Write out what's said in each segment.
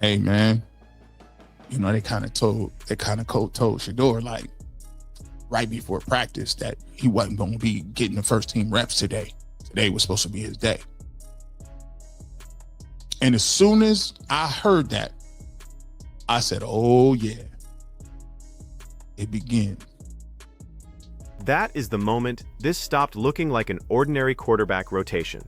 Hey man, they kind of told Shedeur like right before practice that he wasn't going to be getting the first team reps today. Today was supposed to be his day. And as soon as I heard that, I said, oh yeah, it begins. That is the moment this stopped looking like an ordinary quarterback rotation.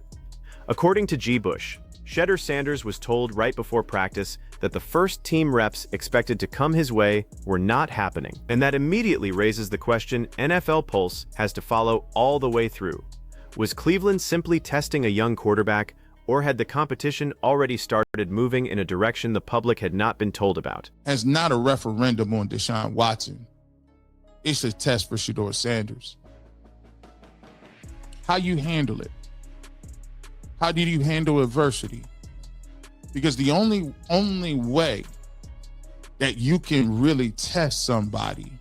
According to G. Bush, Shedeur Sanders was told right before practice that the first team reps expected to come his way were not happening. And that immediately raises the question NFL Pulse has to follow all the way through. Was Cleveland simply testing a young quarterback, or had the competition already started moving in a direction the public had not been told about? It's not a referendum on Deshaun Watson. It's a test for Shedeur Sanders. How you handle it. How did you handle adversity? Because the only way that you can really test somebody,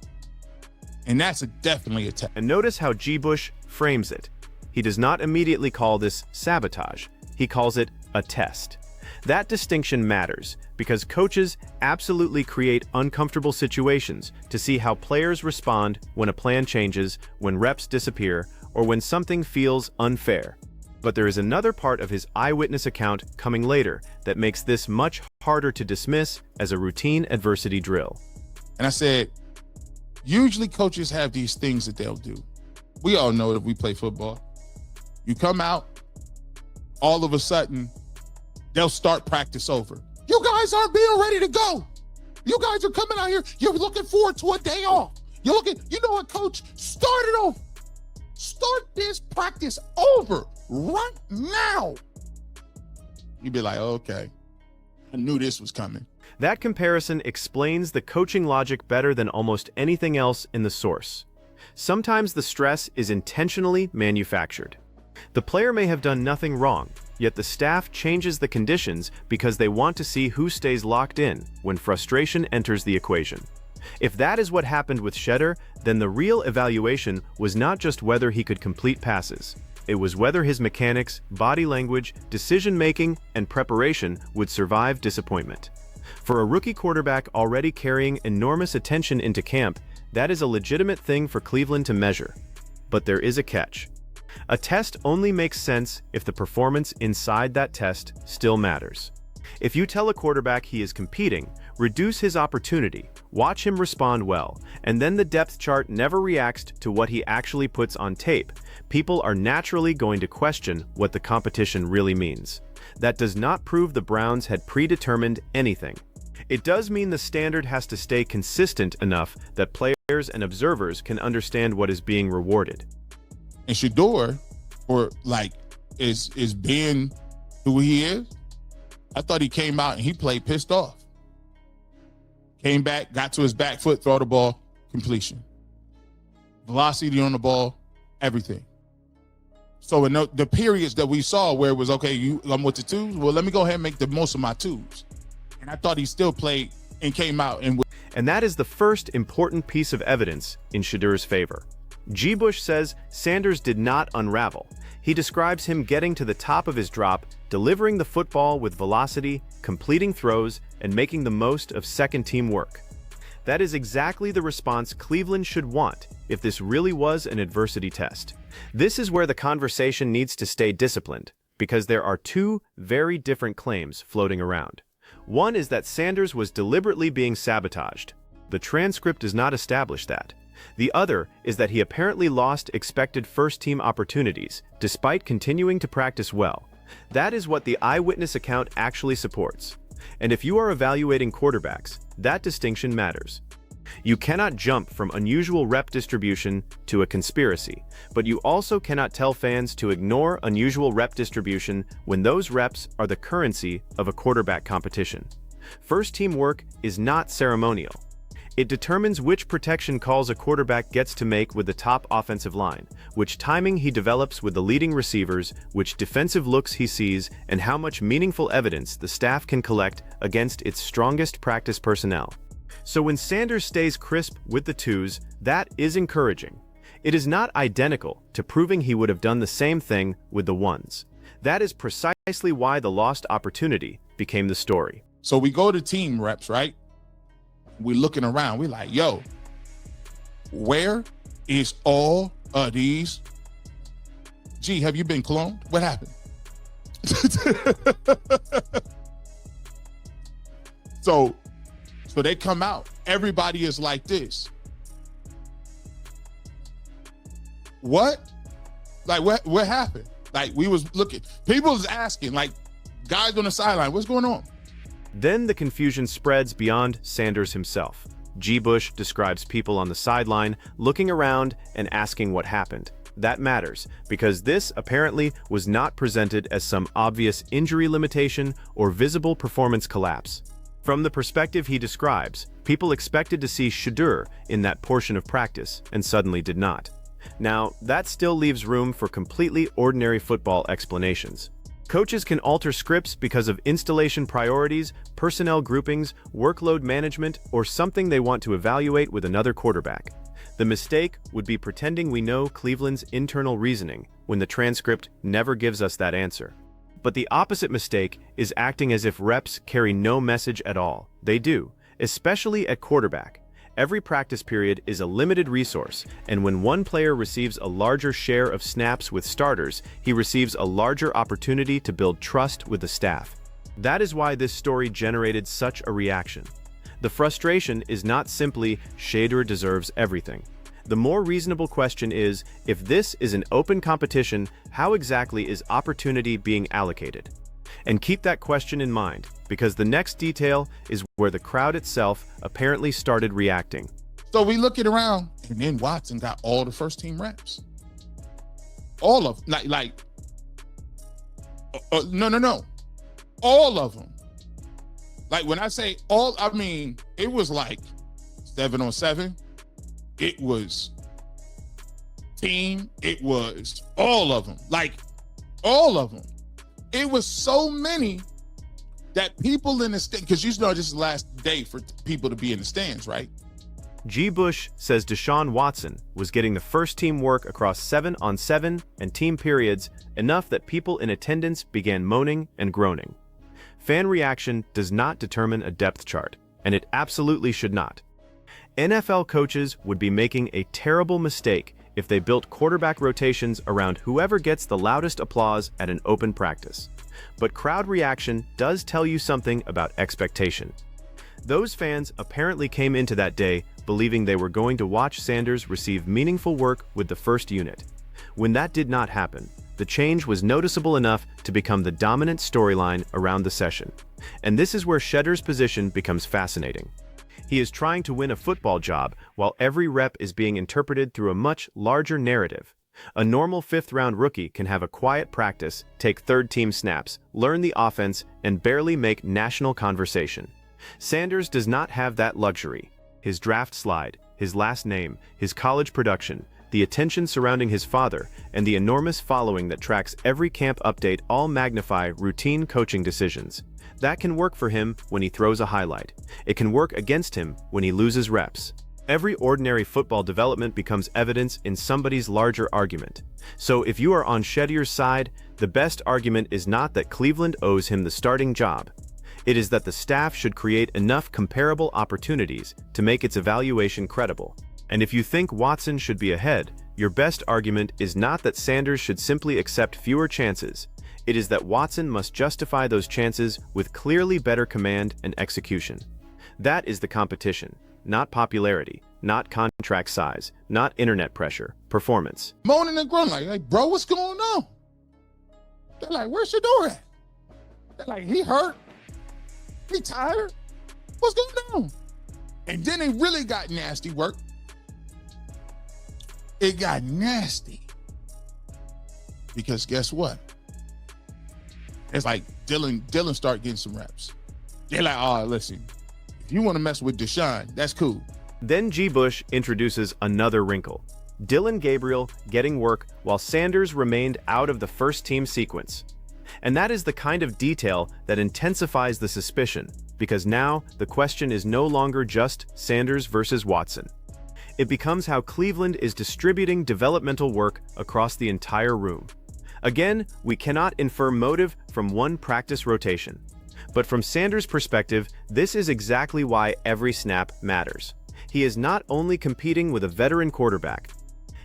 and that's definitely a test. And notice how G. Bush frames it. He does not immediately call this sabotage. He calls it a test. That distinction matters because coaches absolutely create uncomfortable situations to see how players respond when a plan changes, when reps disappear, or when something feels unfair. But there is another part of his eyewitness account coming later that makes this much harder to dismiss as a routine adversity drill. And I said, usually coaches have these things that they'll do. We all know that we play football. You come out, all of a sudden, they'll start practice over. You guys aren't being ready to go. You guys are coming out here. You're looking forward to a day off. You know what, coach? Start it over. Start this practice over right now. You'd be like, okay, I knew this was coming. That comparison explains the coaching logic better than almost anything else in the source. Sometimes the stress is intentionally manufactured. The player may have done nothing wrong, yet the staff changes the conditions because they want to see who stays locked in when frustration enters the equation. If that is what happened with Shedeur, then the real evaluation was not just whether he could complete passes. It was whether his mechanics, body language, decision-making, and preparation would survive disappointment. For a rookie quarterback already carrying enormous attention into camp, that is a legitimate thing for Cleveland to measure. But there is a catch. A test only makes sense if the performance inside that test still matters. If you tell a quarterback he is competing, reduce his opportunity, watch him respond well, and then the depth chart never reacts to what he actually puts on tape, people are naturally going to question what the competition really means. That does not prove the Browns had predetermined anything. It does mean the standard has to stay consistent enough that players and observers can understand what is being rewarded. And Shedeur, is being who he is. I thought he came out and he played pissed off. Came back, got to his back foot, throw the ball, completion. Velocity on the ball, everything. So in the periods that we saw where it was, okay, I'm with the twos, well, let me go ahead and make the most of my twos. And I thought he still played and came out. And that is the first important piece of evidence in Shedeur's favor. G. Bush says Sanders did not unravel. He describes him getting to the top of his drop, delivering the football with velocity, completing throws, and making the most of second-team work. That is exactly the response Cleveland should want if this really was an adversity test. This is where the conversation needs to stay disciplined, because there are two very different claims floating around. One is that Sanders was deliberately being sabotaged. The transcript does not establish that. The other is that he apparently lost expected first-team opportunities, despite continuing to practice well. That is what the eyewitness account actually supports. And if you are evaluating quarterbacks, that distinction matters. You cannot jump from unusual rep distribution to a conspiracy, but you also cannot tell fans to ignore unusual rep distribution when those reps are the currency of a quarterback competition. First-team work is not ceremonial. It determines which protection calls a quarterback gets to make with the top offensive line, which timing he develops with the leading receivers, which defensive looks he sees, and how much meaningful evidence the staff can collect against its strongest practice personnel. So when Sanders stays crisp with the twos, that is encouraging. It is not identical to proving he would have done the same thing with the ones. That is precisely why the lost opportunity became the story. So we go to team reps, right? We're looking around. We're like, yo, where is all of these? Gee, have you been cloned? What happened? So they come out. Everybody is like this. What? Like, what happened? Like, we was looking. People was asking, like, guys on the sideline, what's going on? Then the confusion spreads beyond Sanders himself. G. Bush describes people on the sideline looking around and asking what happened. That matters, because this apparently was not presented as some obvious injury limitation or visible performance collapse. From the perspective he describes, people expected to see Shedeur in that portion of practice and suddenly did not. Now, that still leaves room for completely ordinary football explanations. Coaches can alter scripts because of installation priorities, personnel groupings, workload management, or something they want to evaluate with another quarterback. The mistake would be pretending we know Cleveland's internal reasoning when the transcript never gives us that answer. But the opposite mistake is acting as if reps carry no message at all. They do, especially at quarterback. Every practice period is a limited resource, and when one player receives a larger share of snaps with starters, he receives a larger opportunity to build trust with the staff. That is why this story generated such a reaction. The frustration is not simply Shedeur deserves everything. The more reasonable question is, if this is an open competition, how exactly is opportunity being allocated? And keep that question in mind, because the next detail is where the crowd itself apparently started reacting. So we looking around, and then Watson got all the first team reps. All of them. No. All of them. Like, when I say all, I mean, it was like 7-on-7. It was team. It was all of them. Like, all of them. It was so many that people in the stands, because you know this is the last day for people to be in the stands, right? G. Bush says Deshaun Watson was getting the first team work across 7-on-7 and team periods enough that people in attendance began moaning and groaning. Fan reaction does not determine a depth chart, and it absolutely should not. NFL coaches would be making a terrible mistake if they built quarterback rotations around whoever gets the loudest applause at an open practice. But crowd reaction does tell you something about expectation. Those fans apparently came into that day believing they were going to watch Sanders receive meaningful work with the first unit. When that did not happen, the change was noticeable enough to become the dominant storyline around the session. And this is where Shedeur's position becomes fascinating. He is trying to win a football job while every rep is being interpreted through a much larger narrative. A normal fifth-round rookie can have a quiet practice, take third-team snaps, learn the offense, and barely make national conversation. Sanders does not have that luxury. His draft slide, his last name, his college production, the attention surrounding his father, and the enormous following that tracks every camp update all magnify routine coaching decisions. That can work for him when he throws a highlight. It can work against him when he loses reps. Every ordinary football development becomes evidence in somebody's larger argument. So if you are on Shedeur's side, the best argument is not that Cleveland owes him the starting job. It is that the staff should create enough comparable opportunities to make its evaluation credible. And if you think Watson should be ahead, your best argument is not that Sanders should simply accept fewer chances. It is that Watson must justify those chances with clearly better command and execution. That is the competition, not popularity, not contract size, not internet pressure, performance. Moaning and groaning like, bro, what's going on? They're like, where's Shedeur at? They're like, he hurt? He tired? What's going on? And then it really got nasty work. It got nasty. Because guess what? It's like Dylan started getting some reps. They're like, oh, listen, if you want to mess with Deshaun, that's cool. Then G. Bush introduces another wrinkle. Dillon Gabriel getting work while Sanders remained out of the first team sequence. And that is the kind of detail that intensifies the suspicion, because now the question is no longer just Sanders versus Watson. It becomes how Cleveland is distributing developmental work across the entire room. Again, we cannot infer motive from one practice rotation. But from Sanders' perspective, this is exactly why every snap matters. He is not only competing with a veteran quarterback,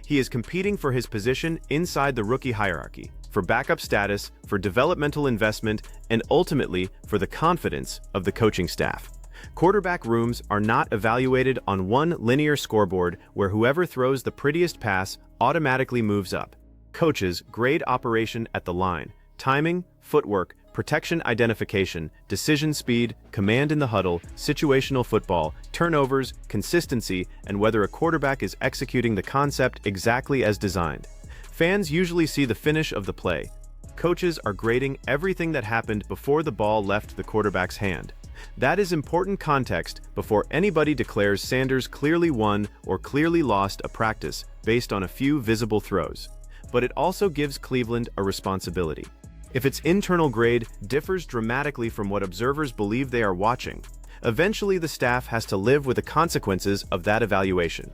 he is competing for his position inside the rookie hierarchy, for backup status, for developmental investment, and ultimately for the confidence of the coaching staff. Quarterback rooms are not evaluated on one linear scoreboard where whoever throws the prettiest pass automatically moves up. Coaches grade operation at the line: timing, footwork, protection identification, decision speed, command in the huddle, situational football, turnovers, consistency, and whether a quarterback is executing the concept exactly as designed. Fans usually see the finish of the play. Coaches are grading everything that happened before the ball left the quarterback's hand. That is important context before anybody declares Sanders clearly won or clearly lost a practice based on a few visible throws. But it also gives Cleveland a responsibility. If its internal grade differs dramatically from what observers believe they are watching, eventually the staff has to live with the consequences of that evaluation.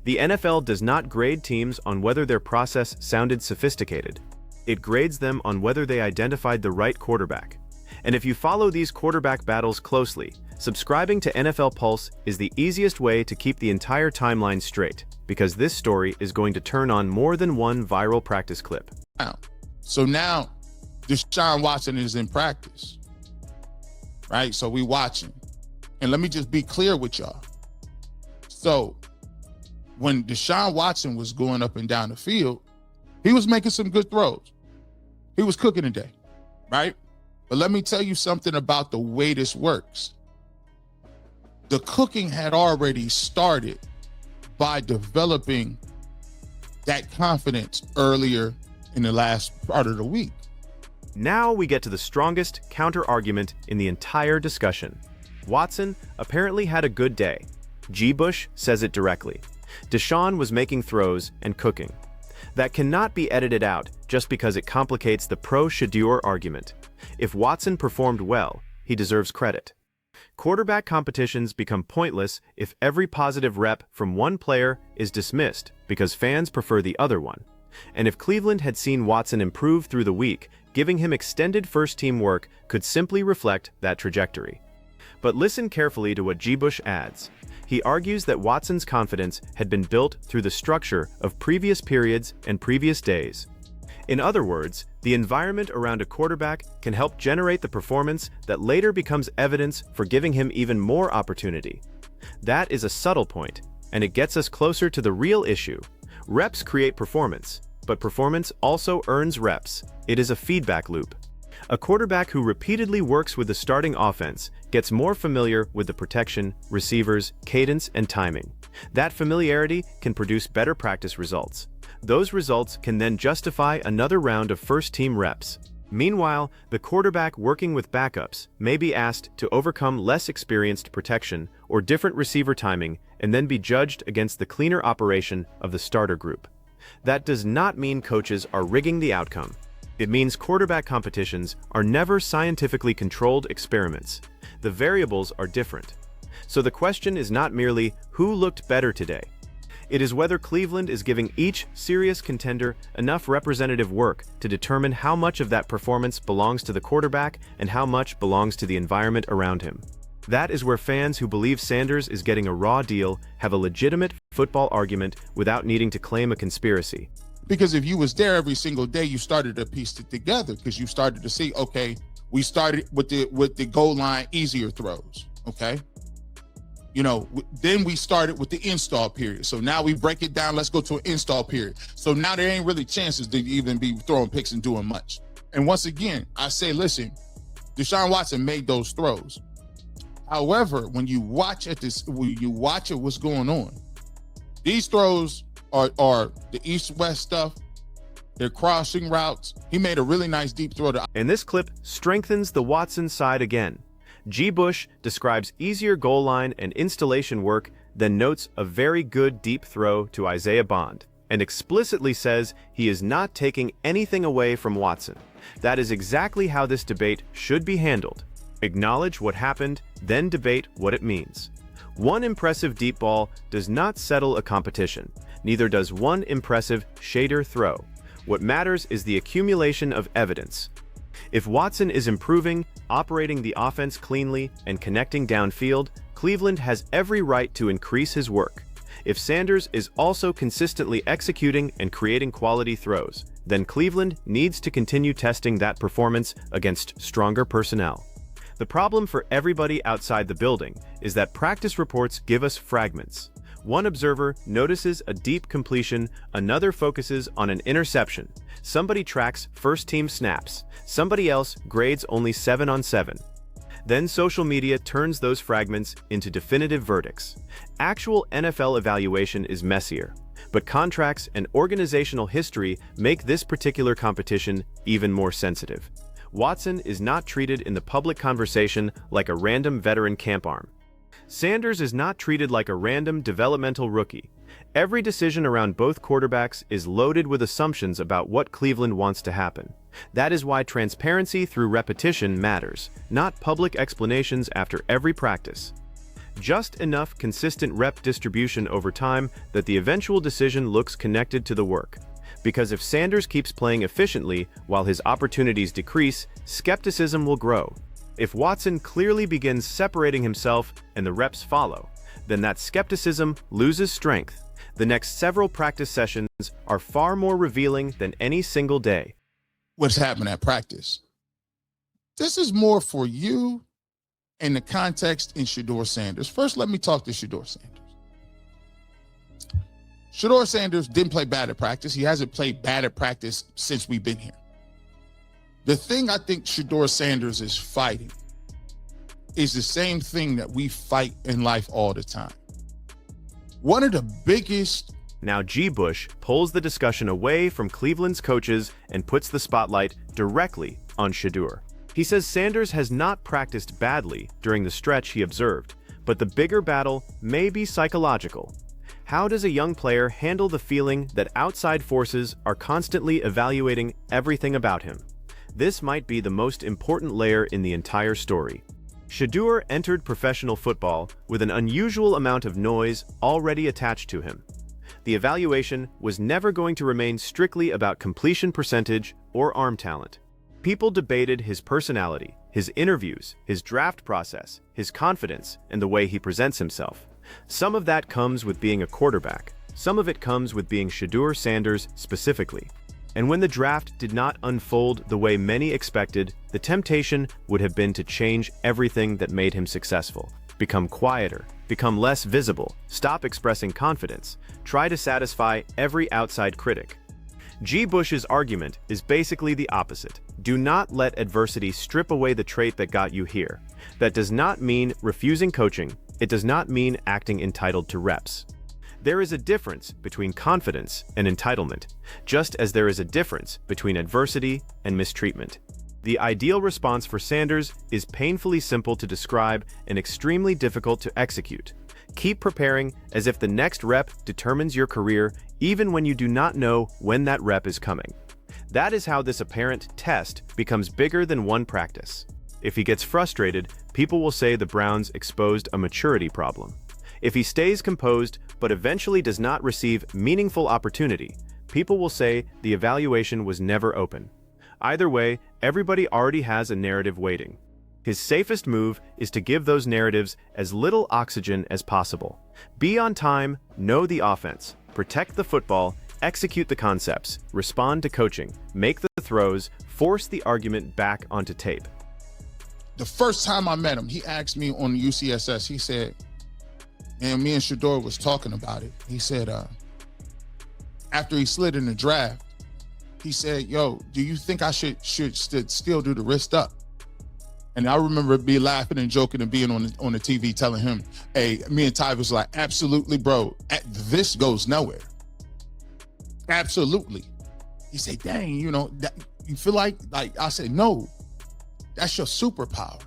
The NFL does not grade teams on whether their process sounded sophisticated. It grades them on whether they identified the right quarterback. And if you follow these quarterback battles closely, subscribing to NFL Pulse is the easiest way to keep the entire timeline straight, because this story is going to turn on more than one viral practice clip. So now Deshaun Watson is in practice, right? So we watching. And let me just be clear with y'all. So when Deshaun Watson was going up and down the field, he was making some good throws. He was cooking today, right? But let me tell you something about the way this works. The cooking had already started by developing that confidence earlier in the last part of the week. Now we get to the strongest counter-argument in the entire discussion. Watson apparently had a good day. G. Bush says it directly. Deshaun was making throws and cooking. That cannot be edited out just because it complicates the pro-Shedeur argument. If Watson performed well, he deserves credit. Quarterback competitions become pointless if every positive rep from one player is dismissed because fans prefer the other one. And if Cleveland had seen Watson improve through the week, giving him extended first-team work could simply reflect that trajectory. But listen carefully to what G. Bush adds. He argues that Watson's confidence had been built through the structure of previous periods and previous days. In other words, the environment around a quarterback can help generate the performance that later becomes evidence for giving him even more opportunity. That is a subtle point, and it gets us closer to the real issue. Reps create performance, but performance also earns reps. It is a feedback loop. A quarterback who repeatedly works with the starting offense gets more familiar with the protection, receivers, cadence, and timing. That familiarity can produce better practice results. Those results can then justify another round of first-team reps. Meanwhile, the quarterback working with backups may be asked to overcome less experienced protection or different receiver timing and then be judged against the cleaner operation of the starter group. That does not mean coaches are rigging the outcome. It means quarterback competitions are never scientifically controlled experiments. The variables are different. So the question is not merely who looked better today. It is whether Cleveland is giving each serious contender enough representative work to determine how much of that performance belongs to the quarterback and how much belongs to the environment around him. That is where fans who believe Sanders is getting a raw deal have a legitimate football argument without needing to claim a conspiracy. Because if you was there every single day, you started to piece it together because you started to see, okay, we started with the goal line easier throws, okay? You know, then we started with the install period. So now we break it down, let's go to an install period. So now there ain't really chances to even be throwing picks and doing much. And once again, I say, listen, Deshaun Watson made those throws. However, when you watch what's going on, these throws are the east-west stuff. They're crossing routes. He made a really nice deep throw to. And this clip strengthens the Watson side again. G. Bush describes easier goal line and installation work, then notes a very good deep throw to Isaiah Bond, and explicitly says he is not taking anything away from Watson. That is exactly how this debate should be handled. Acknowledge what happened, then debate what it means. One impressive deep ball does not settle a competition. Neither does one impressive Shedeur throw. What matters is the accumulation of evidence. If Watson is improving, operating the offense cleanly, and connecting downfield, Cleveland has every right to increase his work. If Sanders is also consistently executing and creating quality throws, then Cleveland needs to continue testing that performance against stronger personnel. The problem for everybody outside the building is that practice reports give us fragments. One observer notices a deep completion, another focuses on an interception. Somebody tracks first-team snaps, somebody else grades only 7 on 7. Then social media turns those fragments into definitive verdicts. Actual NFL evaluation is messier, but contracts and organizational history make this particular competition even more sensitive. Watson is not treated in the public conversation like a random veteran camp arm. Sanders is not treated like a random developmental rookie. Every decision around both quarterbacks is loaded with assumptions about what Cleveland wants to happen. That is why transparency through repetition matters, not public explanations after every practice. Just enough consistent rep distribution over time that the eventual decision looks connected to the work. Because if Sanders keeps playing efficiently while his opportunities decrease, skepticism will grow. If Watson clearly begins separating himself and the reps follow, then that skepticism loses strength. The next several practice sessions are far more revealing than any single day. What's happened at practice? This is more for you in the context in Shedeur Sanders. First, let me talk to Shedeur Sanders. Shedeur Sanders didn't play bad at practice. He hasn't played bad at practice since we've been here. The thing I think Shedeur Sanders is fighting is the same thing that we fight in life all the time. One of the biggest... Now G. Bush pulls the discussion away from Cleveland's coaches and puts the spotlight directly on Shedeur. He says Sanders has not practiced badly during the stretch he observed, but the bigger battle may be psychological. How does a young player handle the feeling that outside forces are constantly evaluating everything about him? This might be the most important layer in the entire story. Shedeur entered professional football with an unusual amount of noise already attached to him. The evaluation was never going to remain strictly about completion percentage or arm talent. People debated his personality, his interviews, his draft process, his confidence, and the way he presents himself. Some of that comes with being a quarterback. Some of it comes with being Shedeur Sanders specifically. And when the draft did not unfold the way many expected, the temptation would have been to change everything that made him successful. Become quieter, become less visible, stop expressing confidence, try to satisfy every outside critic. G. Bush's argument is basically the opposite. Do not let adversity strip away the trait that got you here. That does not mean refusing coaching. It does not mean acting entitled to reps. There is a difference between confidence and entitlement, just as there is a difference between adversity and mistreatment. The ideal response for Sanders is painfully simple to describe and extremely difficult to execute. Keep preparing as if the next rep determines your career, even when you do not know when that rep is coming. That is how this apparent test becomes bigger than one practice. If he gets frustrated, people will say the Browns exposed a maturity problem. If he stays composed but eventually does not receive meaningful opportunity, people will say the evaluation was never open. Either way, everybody already has a narrative waiting. His safest move is to give those narratives as little oxygen as possible. Be on time, know the offense, protect the football, execute the concepts, respond to coaching, make the throws, force the argument back onto tape. The first time I met him, he asked me on the UCSS, he said, and me and Shedeur was talking about it. He said, after he slid in the draft, he said, yo, do you think I should still do the wrist up? And I remember me laughing and joking and being on the TV telling him, hey, me and Ty was like, absolutely, bro, this goes nowhere. Absolutely. He said, dang, you know, you feel like I said, no, that's your superpower.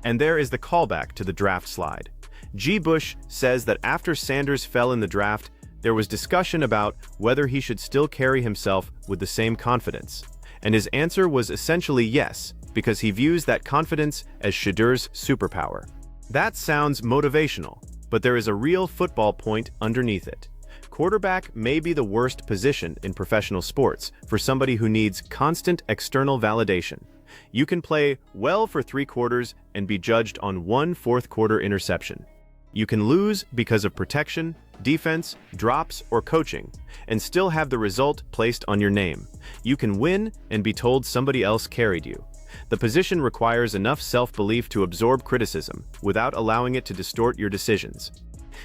And there is the callback to the draft slide. G. Bush says that after Sanders fell in the draft, there was discussion about whether he should still carry himself with the same confidence. And his answer was essentially yes, because he views that confidence as Shedeur's superpower. That sounds motivational, but there is a real football point underneath it. Quarterback may be the worst position in professional sports for somebody who needs constant external validation. You can play well for 3 quarters and be judged on 1 fourth-quarter interception. You can lose because of protection, defense, drops, or coaching, and still have the result placed on your name. You can win and be told somebody else carried you. The position requires enough self-belief to absorb criticism without allowing it to distort your decisions.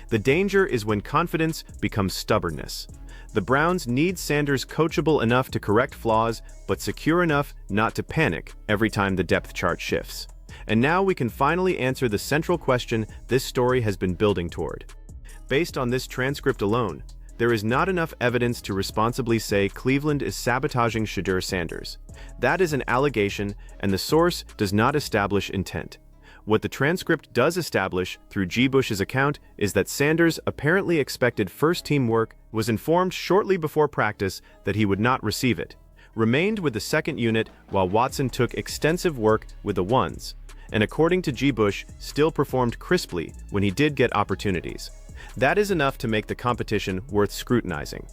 The danger is when confidence becomes stubbornness. The Browns need Sanders coachable enough to correct flaws, but secure enough not to panic every time the depth chart shifts. And now we can finally answer the central question this story has been building toward. Based on this transcript alone, there is not enough evidence to responsibly say Cleveland is sabotaging Shedeur Sanders. That is an allegation, and the source does not establish intent. What the transcript does establish through G. Bush's account is that Sanders apparently expected first-team work, was informed shortly before practice that he would not receive it, remained with the second unit while Watson took extensive work with the ones, and according to G. Bush, still performed crisply when he did get opportunities. That is enough to make the competition worth scrutinizing.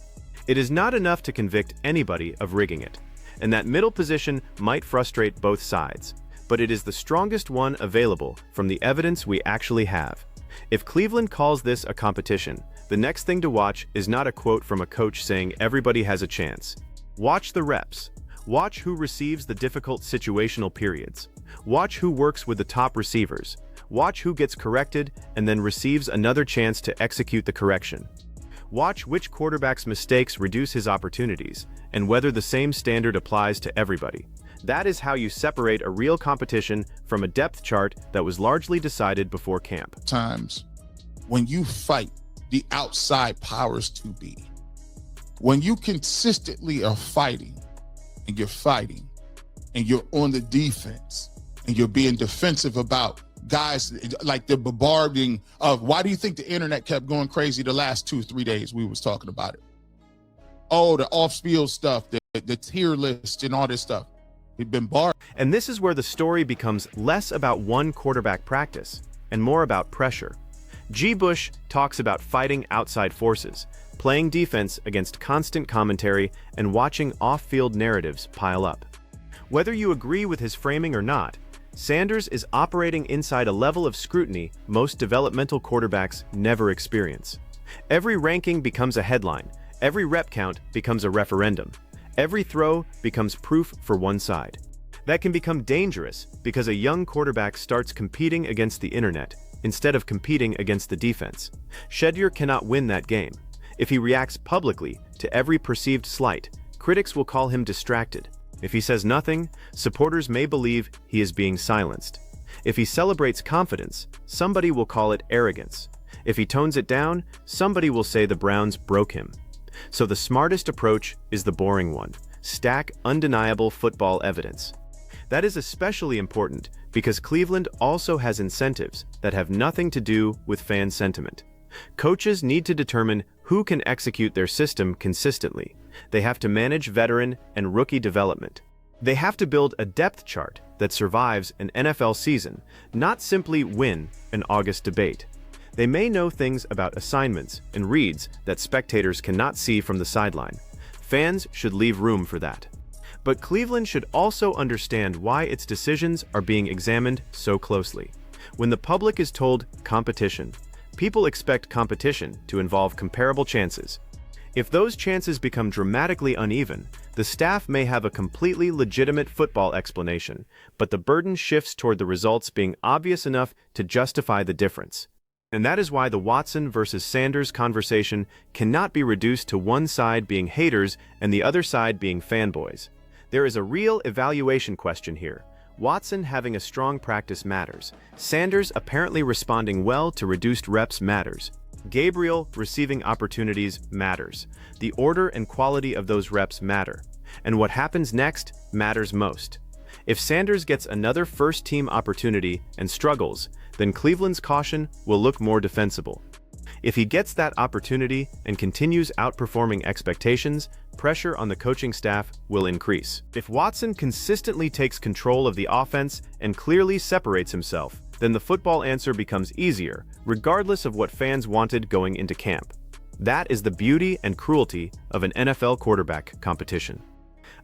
It is not enough to convict anybody of rigging it, and that middle position might frustrate both sides, but it is the strongest one available from the evidence we actually have. If Cleveland calls this a competition, the next thing to watch is not a quote from a coach saying everybody has a chance. Watch the reps. Watch who receives the difficult situational periods. Watch who works with the top receivers. Watch who gets corrected and then receives another chance to execute the correction. Watch which quarterback's mistakes reduce his opportunities, and whether the same standard applies to everybody. That is how you separate a real competition from a depth chart that was largely decided before camp. Times when you fight the outside powers to be, when you consistently are fighting and you're on the defense and you're being defensive about guys like the bombarding of, why do you think the internet kept going crazy the last 2-3 days we was talking about it? Oh, the off-field stuff, the tier list and all this stuff. We've been barred. And this is where the story becomes less about one quarterback practice and more about pressure. G. Bush talks about fighting outside forces, playing defense against constant commentary, and watching off-field narratives pile up. Whether you agree with his framing or not, Sanders is operating inside a level of scrutiny most developmental quarterbacks never experience. Every ranking becomes a headline. Every rep count becomes a referendum. Every throw becomes proof for one side. That can become dangerous because a young quarterback starts competing against the internet instead of competing against the defense. Shedeur cannot win that game. If he reacts publicly to every perceived slight, critics will call him distracted. If he says nothing, supporters may believe he is being silenced. If he celebrates confidence, somebody will call it arrogance. If he tones it down, somebody will say the Browns broke him. So the smartest approach is the boring one: stack undeniable football evidence. That is especially important because Cleveland also has incentives that have nothing to do with fan sentiment. Coaches need to determine who can execute their system consistently. They have to manage veteran and rookie development. They have to build a depth chart that survives an NFL season, not simply win an August debate. They may know things about assignments and reads that spectators cannot see from the sideline. Fans should leave room for that. But Cleveland should also understand why its decisions are being examined so closely. When the public is told competition, people expect competition to involve comparable chances. If those chances become dramatically uneven, the staff may have a completely legitimate football explanation, but the burden shifts toward the results being obvious enough to justify the difference. And that is why the Watson versus Sanders conversation cannot be reduced to one side being haters and the other side being fanboys. There is a real evaluation question here. Watson having a strong practice matters. Sanders apparently responding well to reduced reps matters. Gabriel receiving opportunities matters. The order and quality of those reps matter. And what happens next matters most. If Sanders gets another first-team opportunity and struggles, then Cleveland's caution will look more defensible. If he gets that opportunity and continues outperforming expectations, pressure on the coaching staff will increase. If Watson consistently takes control of the offense and clearly separates himself, then the football answer becomes easier, regardless of what fans wanted going into camp. That is the beauty and cruelty of an NFL quarterback competition.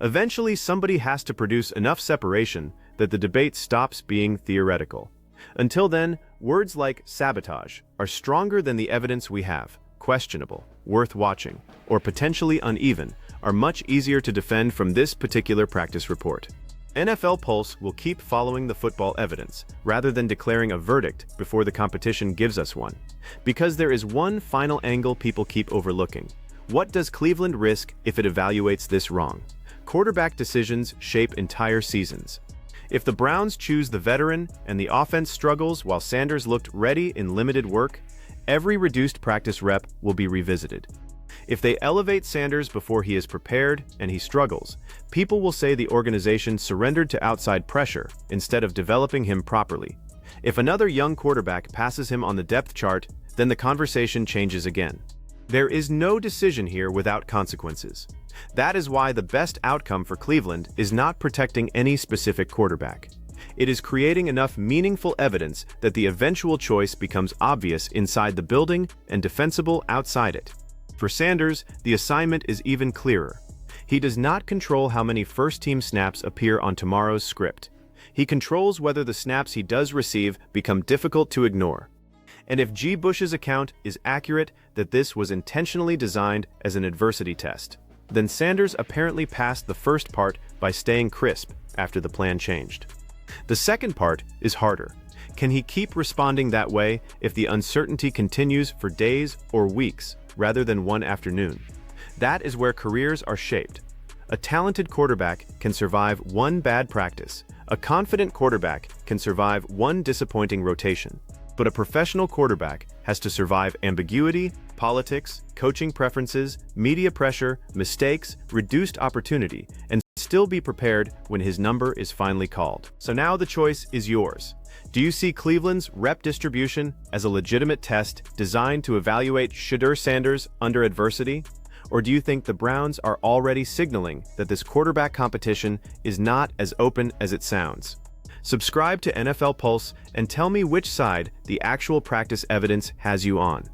Eventually, somebody has to produce enough separation that the debate stops being theoretical. Until then, words like sabotage are stronger than the evidence we have. Questionable, worth watching, or potentially uneven are much easier to defend from this particular practice report. NFL Pulse will keep following the football evidence, rather than declaring a verdict before the competition gives us one. Because there is one final angle people keep overlooking. What does Cleveland risk if it evaluates this wrong? Quarterback decisions shape entire seasons. If the Browns choose the veteran and the offense struggles while Sanders looked ready in limited work, every reduced practice rep will be revisited. If they elevate Sanders before he is prepared and he struggles, people will say the organization surrendered to outside pressure instead of developing him properly. If another young quarterback passes him on the depth chart, then the conversation changes again. There is no decision here without consequences. That is why the best outcome for Cleveland is not protecting any specific quarterback. It is creating enough meaningful evidence that the eventual choice becomes obvious inside the building and defensible outside it. For Sanders, the assignment is even clearer. He does not control how many first-team snaps appear on tomorrow's script. He controls whether the snaps he does receive become difficult to ignore. And if G. Bush's account is accurate that this was intentionally designed as an adversity test, then Sanders apparently passed the first part by staying crisp after the plan changed. The second part is harder. Can he keep responding that way if the uncertainty continues for days or weeks rather than one afternoon? That is where careers are shaped. A talented quarterback can survive one bad practice. A confident quarterback can survive one disappointing rotation. But a professional quarterback has to survive ambiguity, politics, coaching preferences, media pressure, mistakes, reduced opportunity, and still be prepared when his number is finally called. So now the choice is yours. Do you see Cleveland's rep distribution as a legitimate test designed to evaluate Shedeur Sanders under adversity? Or do you think the Browns are already signaling that this quarterback competition is not as open as it sounds? Subscribe to NFL Pulse and tell me which side the actual practice evidence has you on.